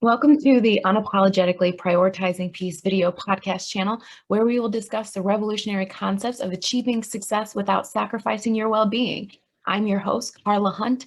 Welcome to the Unapologetically Prioritizing Peace video podcast channel, where we will discuss the revolutionary concepts of achieving success without sacrificing your well-being. I'm your host, Carla Hunt,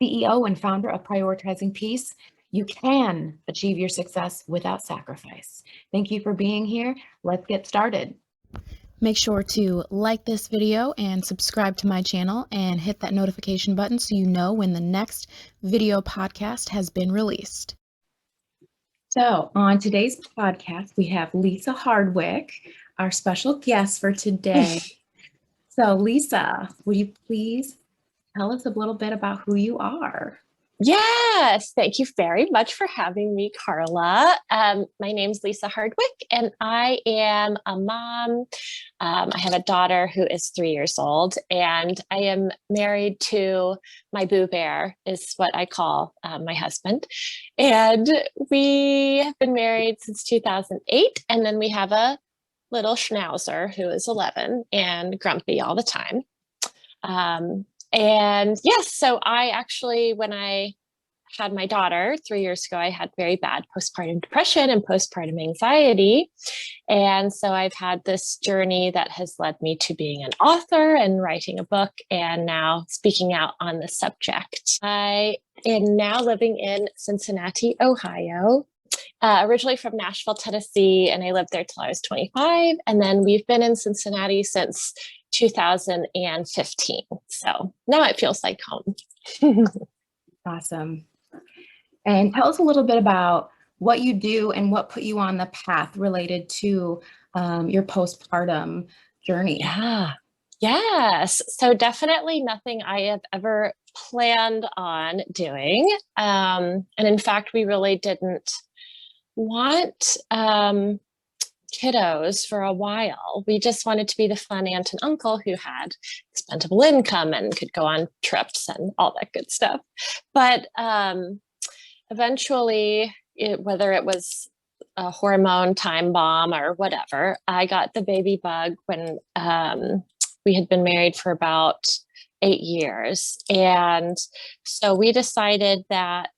CEO and founder of Prioritizing Peace. You can achieve your success without sacrifice. Thank you for being here. Let's get started. Make sure to like this video and subscribe to my channel and hit that notification button so you know when the next video podcast has been released. So on today's podcast, we have Lisa Hardwick, our special guest for today. So Lisa, would you please tell us a little bit about who you are? Yes, thank you very much for having me, Carla. My name's Lisa Hardwick, and I am a mom. I have a daughter who is 3 years old, and I am married to my boo bear, is what I call my husband. And we have been married since 2008, and then we have a little schnauzer who is 11 and grumpy all the time. And yes, so I actually, when I had my daughter 3 years ago, I had very bad postpartum depression and postpartum anxiety. And so I've had this journey that has led me to being an author and writing a book and now speaking out on the subject. I am now living in Cincinnati, Ohio. Originally from Nashville, Tennessee, and I lived there till I was 25. And then we've been in Cincinnati since 2015. So now it feels like home. Awesome. And tell us a little bit about what you do and what put you on the path related to your postpartum journey. Yeah. Yes. So definitely nothing I have ever planned on doing. And in fact, we really didn't want kiddos for a while. We just wanted to be the fun aunt and uncle who had expendable income and could go on trips and all that good stuff. But eventually, whether it was a hormone time bomb or whatever, I got the baby bug when we had been married for about 8 years. And so we decided that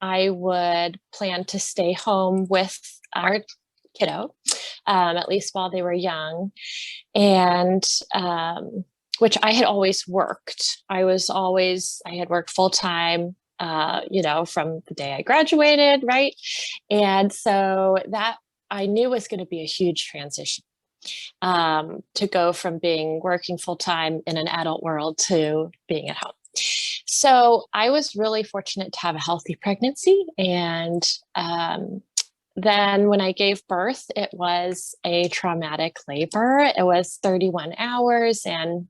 I would plan to stay home with our kiddo, at least while they were young. And which I had always worked. I had worked full time, from the day I graduated, right? And so that I knew was going to be a huge transition. To go from working full time in an adult world to being at home. So I was really fortunate to have a healthy pregnancy. And then when I gave birth, it was a traumatic labor. It was 31 hours and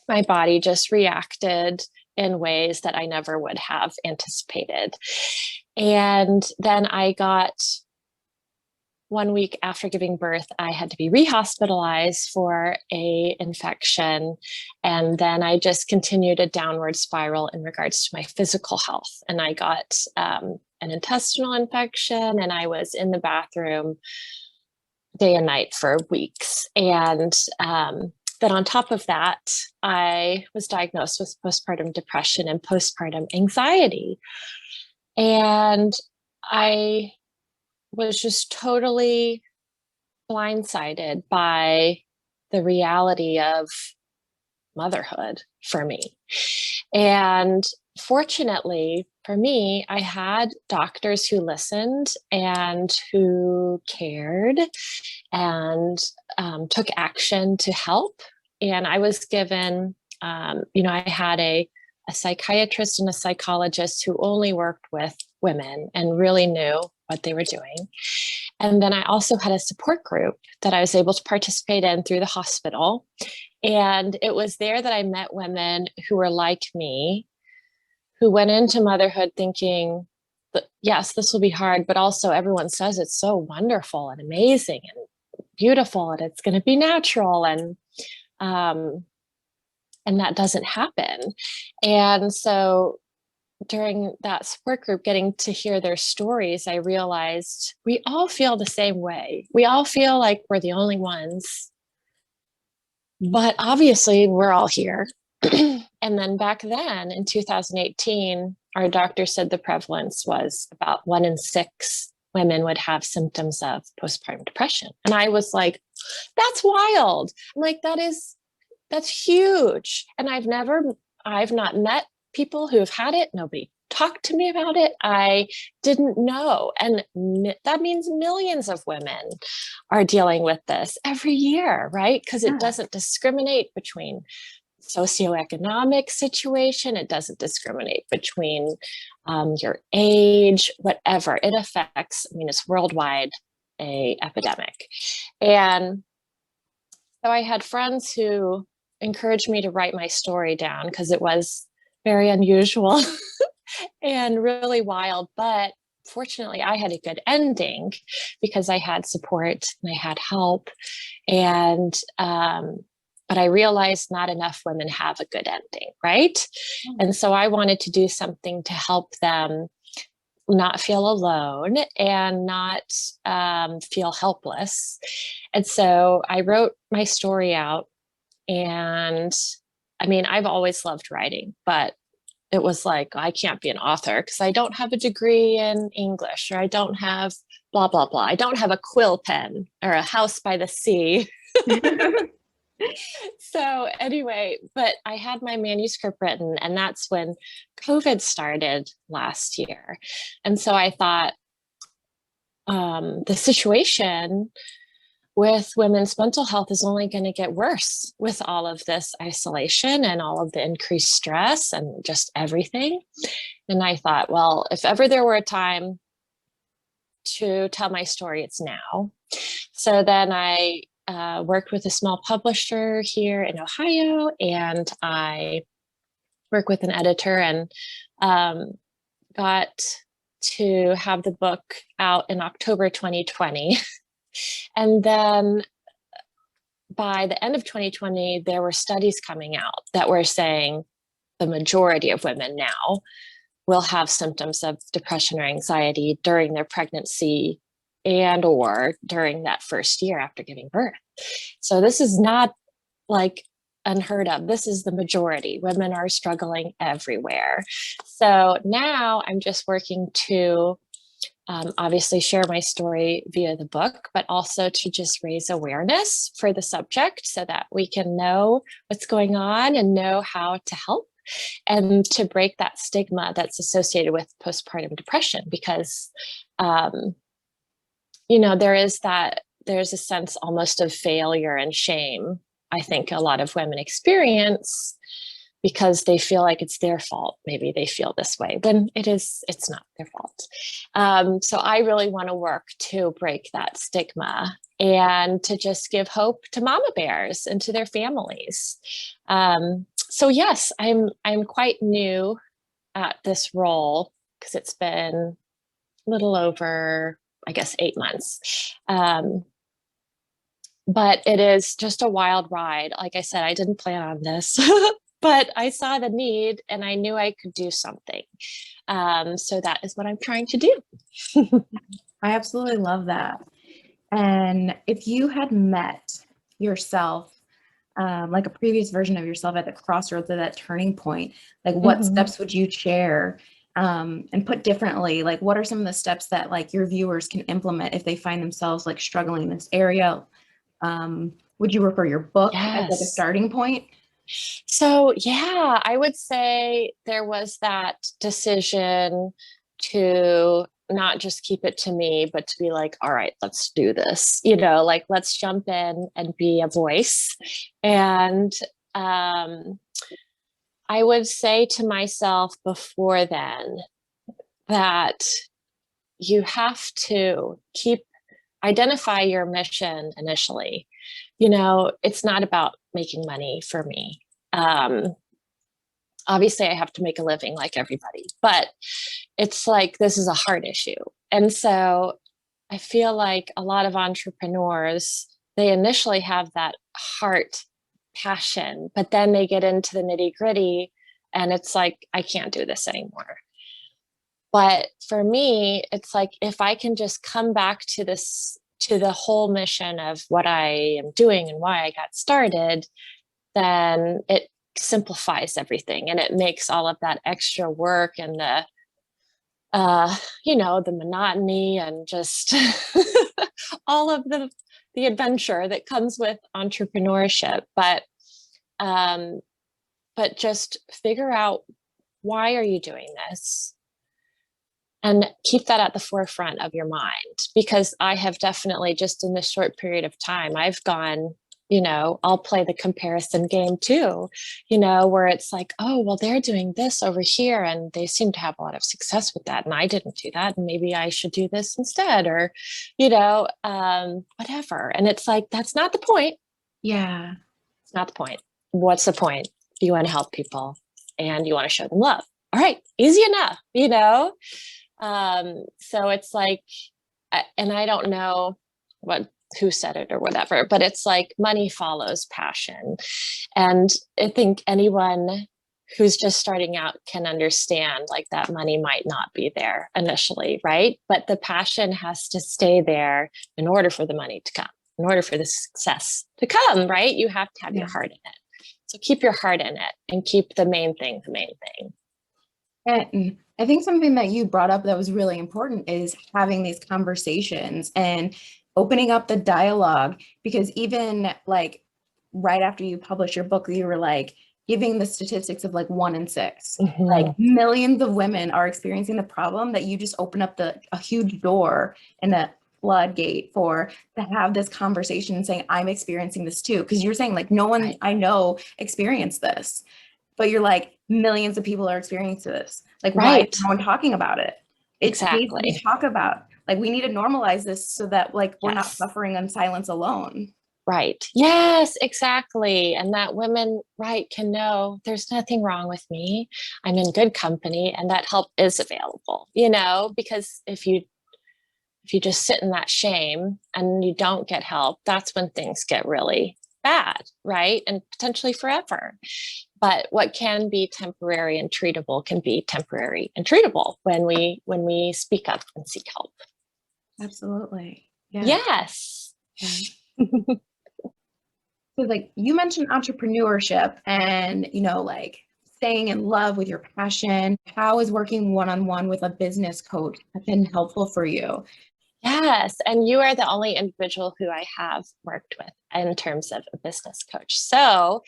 my body just reacted in ways that I never would have anticipated. And then 1 week after giving birth, I had to be rehospitalized for an infection. And then I just continued a downward spiral in regards to my physical health. And I got an intestinal infection, and I was in the bathroom day and night for weeks. And then on top of that, I was diagnosed with postpartum depression and postpartum anxiety. And I was just totally blindsided by the reality of motherhood for me. And fortunately for me, I had doctors who listened and who cared and took action to help. And I was given, I had a psychiatrist and a psychologist who only worked with women and really knew what they were doing. And then I also had a support group that I was able to participate in through the hospital. And it was there that I met women who were like me, who went into motherhood thinking, yes, this will be hard, but also everyone says it's so wonderful and amazing and beautiful and it's going to be natural. And that doesn't happen. And so during that support group, getting to hear their stories, I realized we all feel the same way. We all feel like we're the only ones, but obviously we're all here. And then back then in 2018, our doctor said the prevalence was about 1 in 6 women would have symptoms of postpartum depression. And I was like, that's wild. I'm like, that's huge. And I've not met people who have had it. Nobody talked to me about it. I didn't know. And that means millions of women are dealing with this every year, right? Because it doesn't discriminate between socioeconomic situation. It doesn't discriminate between your age, whatever. It affects, I mean, it's worldwide a epidemic. And so I had friends who encouraged me to write my story down because it was very unusual and really wild. But fortunately, I had a good ending because I had support and I had help. And but I realized not enough women have a good ending, right? And so I wanted to do something to help them not feel alone and not feel helpless. And so I wrote my story out. And I mean, I've always loved writing, but it was like, I can't be an author because I don't have a degree in English, or I don't have blah, blah, blah. I don't have a quill pen or a house by the sea. So anyway, but I had my manuscript written, and that's when COVID started last year. And so I thought the situation with women's mental health is only going to get worse with all of this isolation and all of the increased stress and just everything. And I thought, well, if ever there were a time to tell my story, it's now. So then I worked with a small publisher here in Ohio, and I worked with an editor and got to have the book out in October 2020. And then by the end of 2020, there were studies coming out that were saying the majority of women now will have symptoms of depression or anxiety during their pregnancy and or during that first year after giving birth. So this is not like unheard of. This is the majority. Women are struggling everywhere. So now I'm just working to obviously share my story via the book, but also to just raise awareness for the subject so that we can know what's going on and know how to help, and to break that stigma that's associated with postpartum depression. Because, you know, there's a sense almost of failure and shame, I think a lot of women experience, because they feel like it's their fault. Maybe they feel this way when it's not their fault. So I really want to work to break that stigma and to just give hope to mama bears and to their families. So yes, I'm quite new at this role because it's been a little over, I guess, 8 months. But it is just a wild ride. Like I said, I didn't plan on this. But I saw the need and I knew I could do something. So that is what I'm trying to do. I absolutely love that. And if you had met yourself, like a previous version of yourself at the crossroads of that turning point, like what steps would you share? And put differently, like what are some of the steps that like your viewers can implement if they find themselves like struggling in this area? Would you refer your book as like a starting point? So, yeah, I would say there was that decision to not just keep it to me, but to be like, all right, let's do this, you know, like, let's jump in and be a voice. And I would say to myself before then that you have to identify your mission initially. You know, it's not about making money for me. Obviously, I have to make a living like everybody, but it's like, this is a heart issue. And so I feel like a lot of entrepreneurs, they initially have that heart passion, but then they get into the nitty gritty and it's like, I can't do this anymore. But for me, it's like, if I can just come back to the whole mission of what I am doing and why I got started, then simplifies everything, and it makes all of that extra work and the the monotony and just all of the adventure that comes with entrepreneurship. But just figure out, why are you doing this? And keep that at the forefront of your mind, because I have definitely, just in this short period of time, I've gone, I'll play the comparison game too, where it's like, oh, well, they're doing this over here and they seem to have a lot of success with that. And I didn't do that. And maybe I should do this instead, or, whatever. And it's like, that's not the point. Yeah. It's not the point. What's the point? You want to help people and you want to show them love. All right. Easy enough, so it's like, and I don't know who said it or whatever, but it's like money follows passion. And I think anyone who's just starting out can understand, like, that money might not be there initially, right? But the passion has to stay there in order for the money to come, in order for the success to come, right? You have to have your heart in it. So keep your heart in it and keep the main thing the main thing. And I think something that you brought up that was really important is having these conversations and opening up the dialogue, because even like right after you published your book, you were like giving the statistics of like 1 in 6, like millions of women are experiencing the problem, that you just open up a huge door and a floodgate for to have this conversation and saying, I'm experiencing this too. Because you're saying like, no one I know experienced this, but you're like, millions of people are experiencing this. Like, why is no one talking about it? It needs to be talked about. Like, we need to normalize this so that like we're not suffering in silence alone. Right. Yes, exactly. And that women, can know there's nothing wrong with me. I'm in good company, and that help is available, because if you just sit in that shame and you don't get help, that's when things get really bad, right? And potentially forever. But what can be temporary and treatable can be temporary and treatable when we speak up and seek help. Absolutely. Yeah. Yes. Yeah. So like you mentioned entrepreneurship and, like staying in love with your passion. How is working one-on-one with a business coach been helpful for you? Yes. And you are the only individual who I have worked with in terms of a business coach. So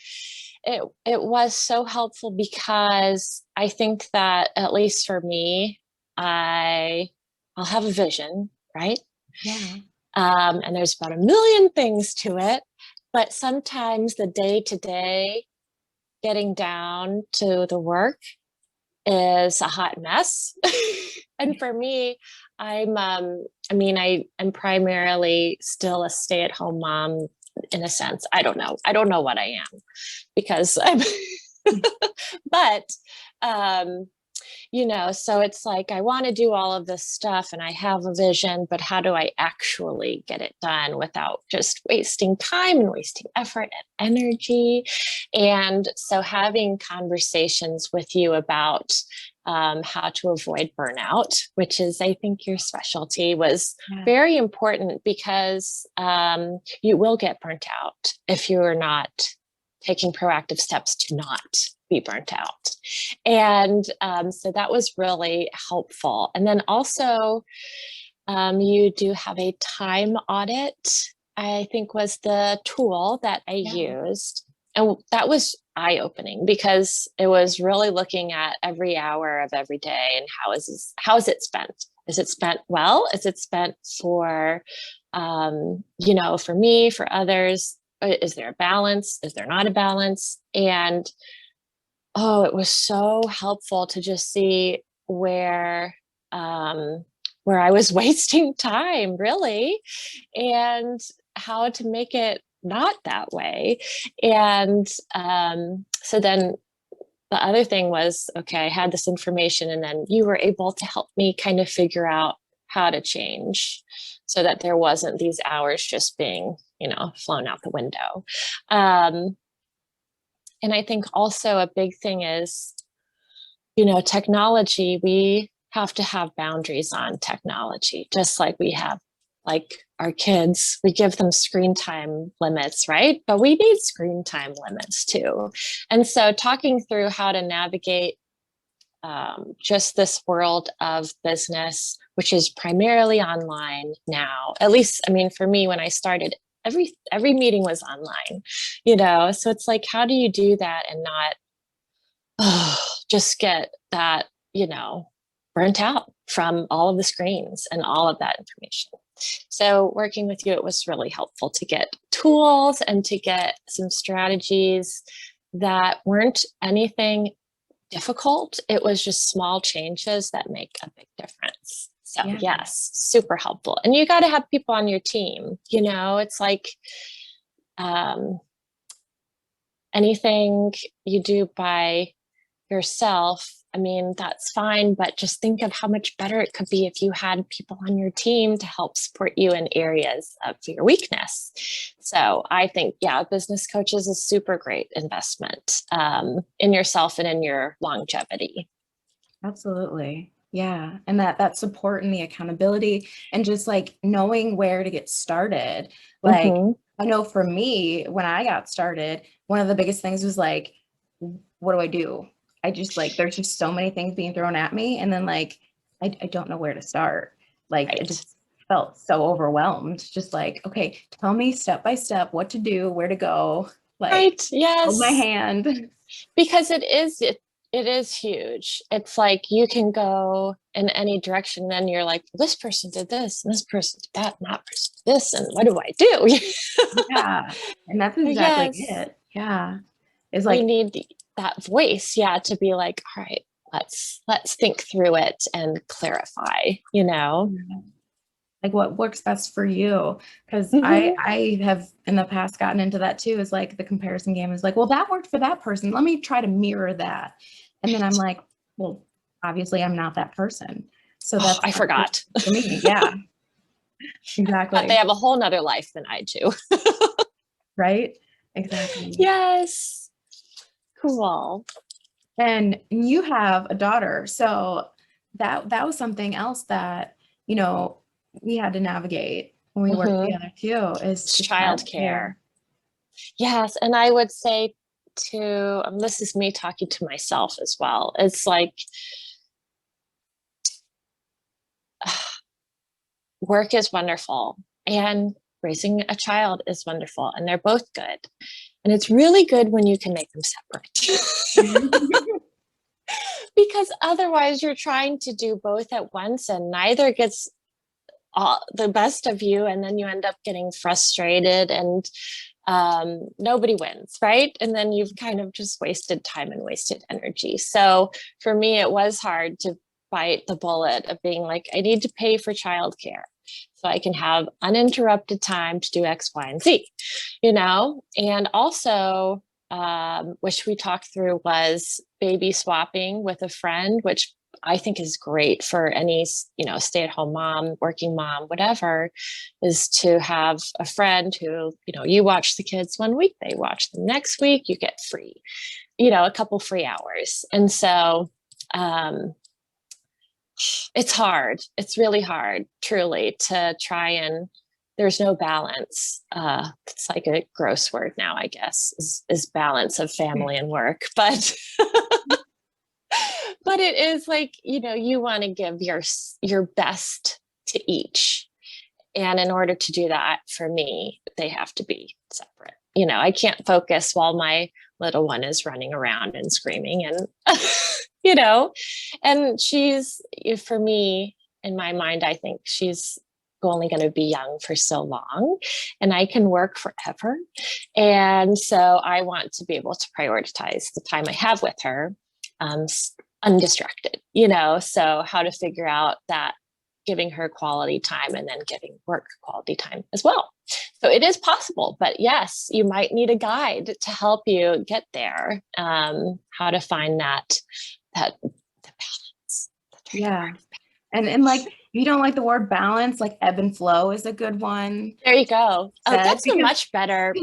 it was so helpful, because I think that, at least for me, I'll have a vision, right? Yeah. And there's about a million things to it, but sometimes the day-to-day, getting down to the work, is a hot mess. And for me, I'm primarily still a stay-at-home mom in a sense. I don't know what I am, because I'm but so it's like, I want to do all of this stuff and I have a vision, but how do I actually get it done without just wasting time and wasting effort and energy? And so having conversations with you about how to avoid burnout, which is, I think, your specialty, was very important, because you will get burnt out if you're not taking proactive steps to not be burnt out. And so that was really helpful. And then also, you do have a time audit, I think was the tool that I used. And that was eye-opening, because it was really looking at every hour of every day and how is it spent? Is it spent well? Is it spent for, for me, for others? Is there a balance? Is there not a balance? And it was so helpful to just see where I was wasting time, really, and how to make it not that way. And so then the other thing was, okay, I had this information, and then you were able to help me kind of figure out how to change so that there wasn't these hours just being, flown out the window. And I think also a big thing is, technology, we have to have boundaries on technology, just like we have like our kids, we give them screen time limits, right? But we need screen time limits too. And so talking through how to navigate just this world of business, which is primarily online now, at least, I mean, for me, when I started, every meeting was online, so it's like, how do you do that and not just get that, burnt out from all of the screens and all of that information. So working with you, it was really helpful to get tools and to get some strategies that weren't anything difficult. It was just small changes that make a big difference. So yes, super helpful. And you got to have people on your team, it's like anything you do by yourself, I mean, that's fine, but just think of how much better it could be if you had people on your team to help support you in areas of your weakness. So I think, business coaches is a super great investment in yourself and in your longevity. Absolutely. Yeah. And that support and the accountability and just like knowing where to get started. Like, I know for me, when I got started, one of the biggest things was like, what do I do? I just like, there's just so many things being thrown at me. And then like, I don't know where to start. Like, I just felt so overwhelmed. Just like, okay, tell me step by step what to do, where to go. Like, hold my hand. Because it is huge. It's like you can go in any direction. Then you're like, this person did this, and this person did that, and that person did this, and what do I do? Yeah, and that's exactly it. Yeah, it's like you need that voice, to be like, all right, let's think through it and clarify. Like what works best for you, because I have in the past gotten into that too. Is like the comparison game is like, well, that worked for that person, let me try to mirror that. And then I'm like, well, obviously I'm not that person. So that's I forgot. For me. Yeah, exactly. But they have a whole nother life than I do. Right? Exactly. Yes. Cool. And you have a daughter. So that was something else that, we had to navigate when we worked together too, is childcare. Yes. And I would say too, this is me talking to myself as well. It's like work is wonderful and raising a child is wonderful, and they're both good. And it's really good when you can make them separate. Because otherwise you're trying to do both at once and neither gets the best of you, and then you end up getting frustrated and nobody wins, right? And then you've kind of just wasted time and wasted energy. So for me, it was hard to bite the bullet of being like, I need to pay for childcare so I can have uninterrupted time to do X, Y, and Z, and also, which we talked through, was baby swapping with a friend, which I think is great for any, stay-at-home mom, working mom, whatever, is to have a friend who, you watch the kids one week, they watch them next week, you get free, a couple free hours. And so it's hard. It's really hard, truly, to try and there's no balance. It's like a gross word now, I guess, is balance of family and work. But but it is like, you want to give your best to each. And in order to do that, for me, they have to be separate. I can't focus while my little one is running around and screaming and, and she's, for me, in my mind, I think she's only going to be young for so long and I can work forever. And so I want to be able to prioritize the time I have with her, undistracted, so how to figure out that giving her quality time and then giving work quality time as well. So it is possible, but yes, you might need a guide to help you get there. How to find that balance. Yeah. And like, you don't like the word balance, like ebb and flow is a good one. There you go. Oh, that's a much better,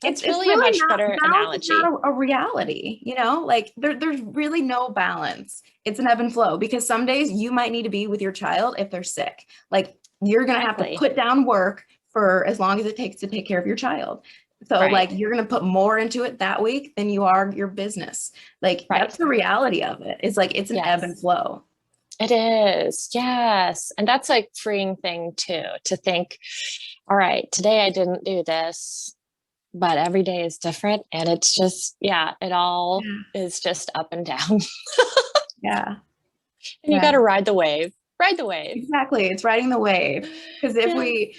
it's really a much better analogy. It's not a reality, like there's really no balance. It's an ebb and flow, because some days you might need to be with your child if they're sick. Like you're going to have to put down work for as long as it takes to take care of your child. So Right. like you're going to put more into it that week than you are your business. Like Right. that's the reality of it. It's like it's an ebb and flow. It is. Yes. And that's like freeing thing too, to think, all right, today I didn't do this, but every day is different. And it's just, it all is just up and down. Yeah. And you got to ride the wave. Ride the wave. Exactly. It's riding the wave. Because it's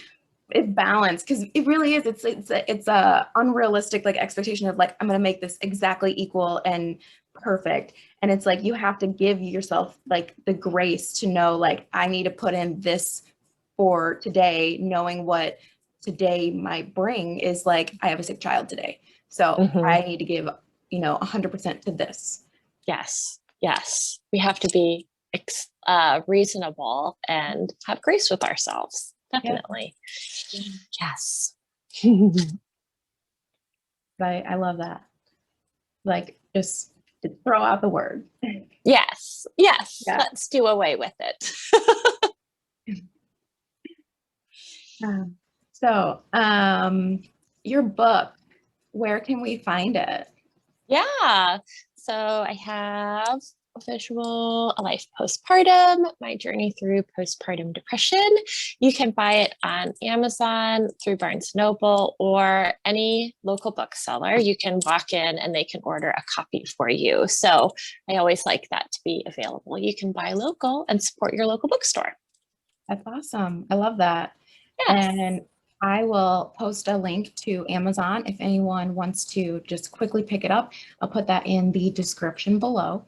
balance, because it really is. It's a unrealistic like expectation of like, I'm going to make this exactly equal and perfect. And it's like, you have to give yourself like the grace to know, like, I need to put in this for today, knowing what today might bring is like, I have a sick child today. So I need to give, 100% to this. Yes. Yes. We have to be reasonable and have grace with ourselves. Definitely. Yeah. Yes. I love that. Like, just throw out the word. Yes. Yes. Yeah. Let's do away with it. So, your book, where can we find it? Yeah. So I have a Life Postpartum, my Journey Through Postpartum Depression. You can buy it on Amazon, through Barnes & Noble, or any local bookseller. You can walk in and they can order a copy for you. So I always like that to be available. You can buy local and support your local bookstore. That's awesome. I love that. Yes. And I will post a link to Amazon if anyone wants to just quickly pick it up. I'll put that in the description below.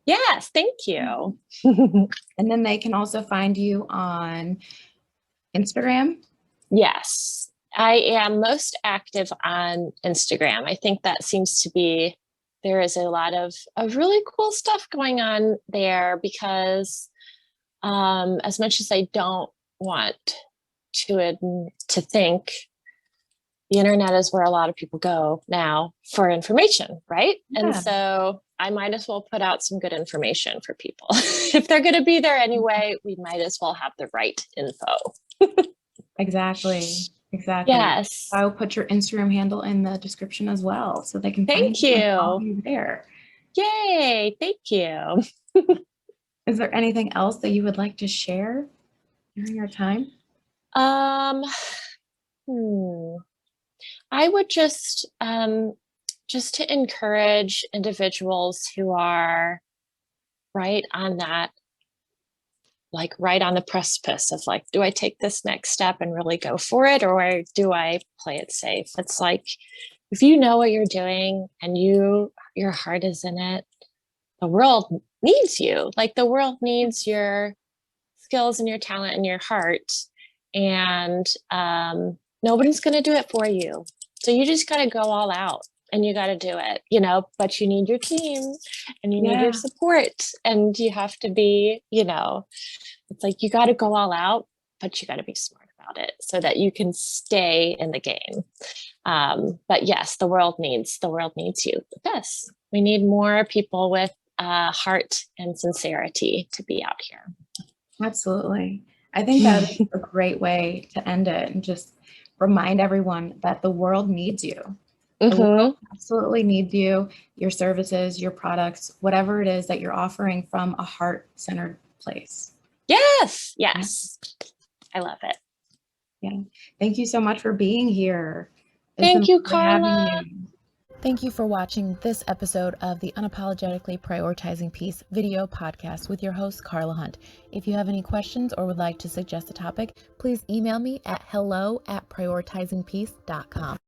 Yes, thank you. And then they can also find you on Instagram. Yes, I am most active on Instagram. I think that seems to be, there is a lot of really cool stuff going on there, because as much as I don't want to think, the internet is where a lot of people go now for information, right? Yeah. And so I might as well put out some good information for people. If they're going to be there anyway, we might as well have the right info. Exactly. Yes. I'll put your Instagram handle in the description as well, so they can find you there. Yay. Thank you. Is there anything else that you would like to share during your time? I would just to encourage individuals who are right on that, like right on the precipice of like, do I take this next step and really go for it, or do I play it safe? It's like, if you know what you're doing and your heart is in it, the world needs you. Like, the world needs your skills and your talent and your heart, and nobody's going to do it for you. So you just got to go all out and you got to do it, but you need your team and you need your support, and you have to be, it's like, you got to go all out, but you got to be smart about it so that you can stay in the game. But yes, the world needs you. Yes, we need more people with heart and sincerity to be out here. Absolutely. I think that is a great way to end it, and just remind everyone that the world needs you. The world absolutely needs you, your services, your products, whatever it is that you're offering from a heart-centered place. Yes. Yes. I love it. Yeah. Thank you so much for being here. Thank you, Carla. Thank you for watching this episode of the Unapologetically Prioritizing Peace video podcast with your host, Carla Hunt. If you have any questions or would like to suggest a topic, please email me at hello@prioritizingpeace.com.